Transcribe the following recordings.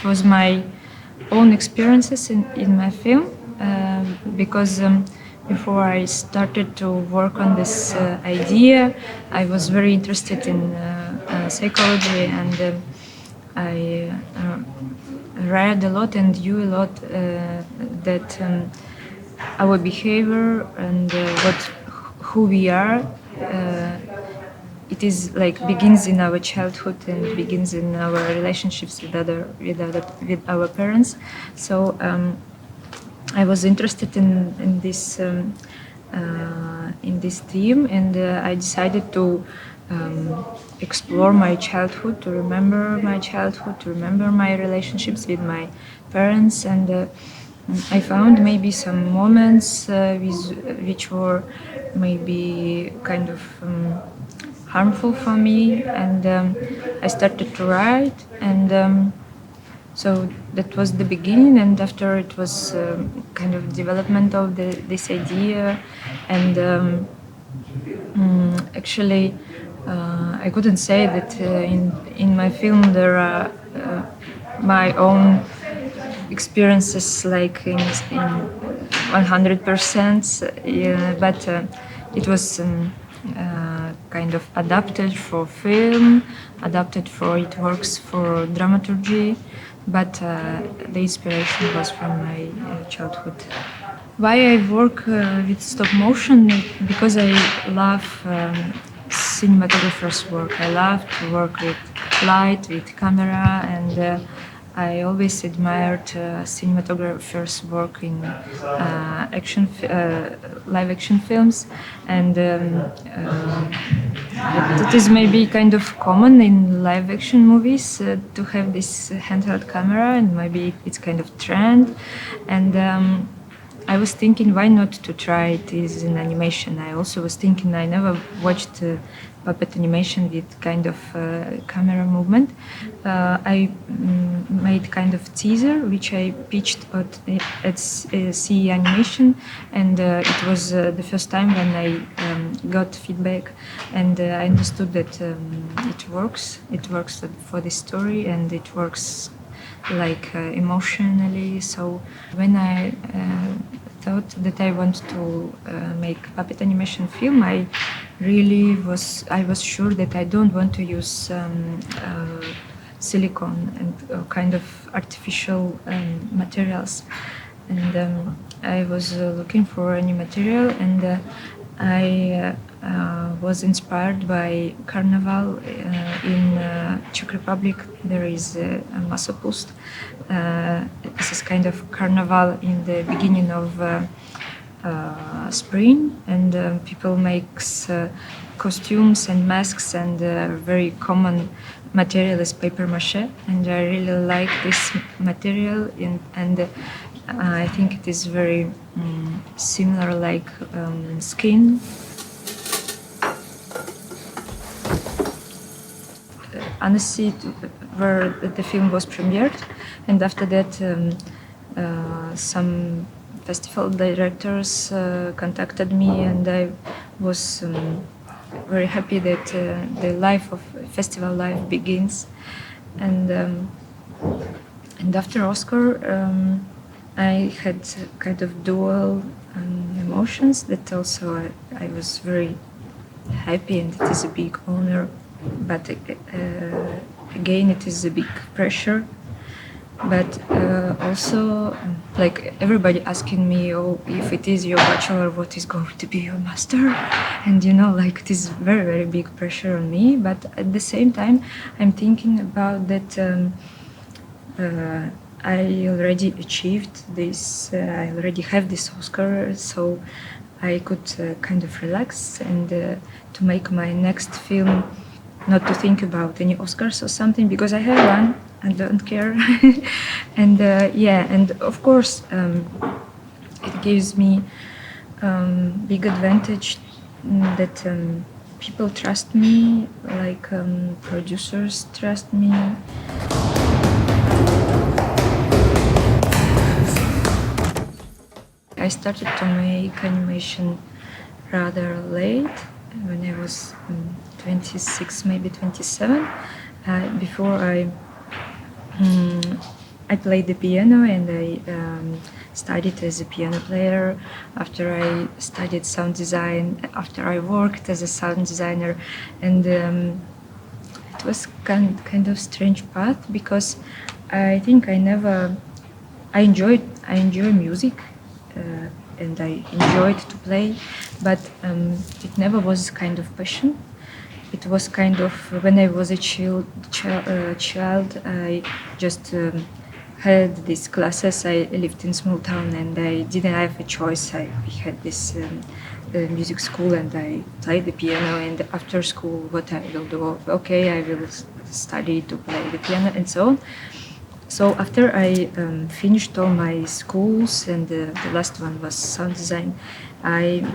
was my own experiences in my film, because before I started to work on this idea, I was very interested in psychology, and I read a lot and knew a lot that our behavior and who we are, it is like begins in our childhood and begins in our relationships with our parents. So I was interested in this theme, and I decided to explore my childhood, to remember my childhood, to remember my relationships with my parents, and I found maybe some moments which were maybe kind of harmful for me, and I started to write, and so that was the beginning, and after it was kind of development of this idea, and actually I couldn't say that in my film there are my own experiences like in 100%, but it was kind of adapted for film, adapted for it works for dramaturgy, but the inspiration was from my childhood. Why I work with stop motion? Because I love cinematographer's work. I love to work with light, with camera, and I always admired cinematographers' work in live action films, and it is maybe kind of common in live action movies to have this handheld camera, and maybe it's kind of trend, and I was thinking why not to try this in animation. I also was thinking I never watched puppet animation with kind of camera movement. I made kind of teaser which I pitched at CEE Animation, and it was the first time when I got feedback, and I understood that it works. It works for the story, and it works like emotionally. So when I thought that I want to make puppet animation film, I was sure that I don't want to use silicone and kind of artificial materials, and I was looking for any material, and I was inspired by carnival in Czech Republic. There is a Masopust. This is kind of carnival in the beginning of spring, and people makes costumes and masks, and very common material is paper mache, and I really like this material, and I think it is very similar like skin. Annecy, where the film was premiered, and after that some festival directors contacted me, and I was very happy that the life of festival life begins, and after Oscar I had kind of dual emotions, that also I was very happy, and it is a big honor, but again it is a big pressure. But also, like everybody asking me, oh, if it is your bachelor, what is going to be your master? And like it is very, very big pressure on me. But at the same time, I'm thinking about that I already achieved this, I already have this Oscar, so I could kind of relax and to make my next film, not to think about any Oscars or something, because I have one. I don't care. And and of course it gives me big advantage that people trust me, like producers trust me. I started to make animation rather late, when I was 26, maybe 27. Before I I played the piano and I studied as a piano player. After I studied sound design, after I worked as a sound designer, and it was kind of strange path because I think I enjoy music and I enjoyed to play, but it never was kind of passion. It was kind of when I was a child, I just had these classes. I lived in small town and I didn't have a choice. We had this music school and I played the piano, and after school what I will do, okay, I will study to play the piano and so on. So after I finished all my schools and the last one was sound design, I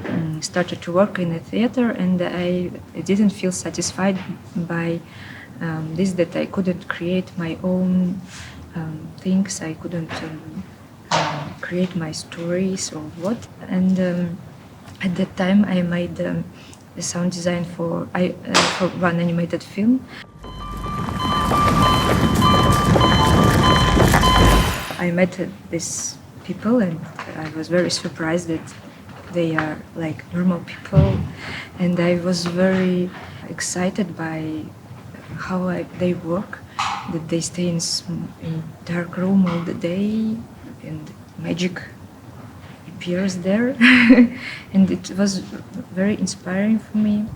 started to work in a theater, and I didn't feel satisfied by this, that I couldn't create my own things. I couldn't create my stories or what. And at that time I made the sound design for one animated film. I met these people and I was very surprised that they are like normal people, and I was very excited by how they work, that they stay in dark room all the day and magic appears there and it was very inspiring for me.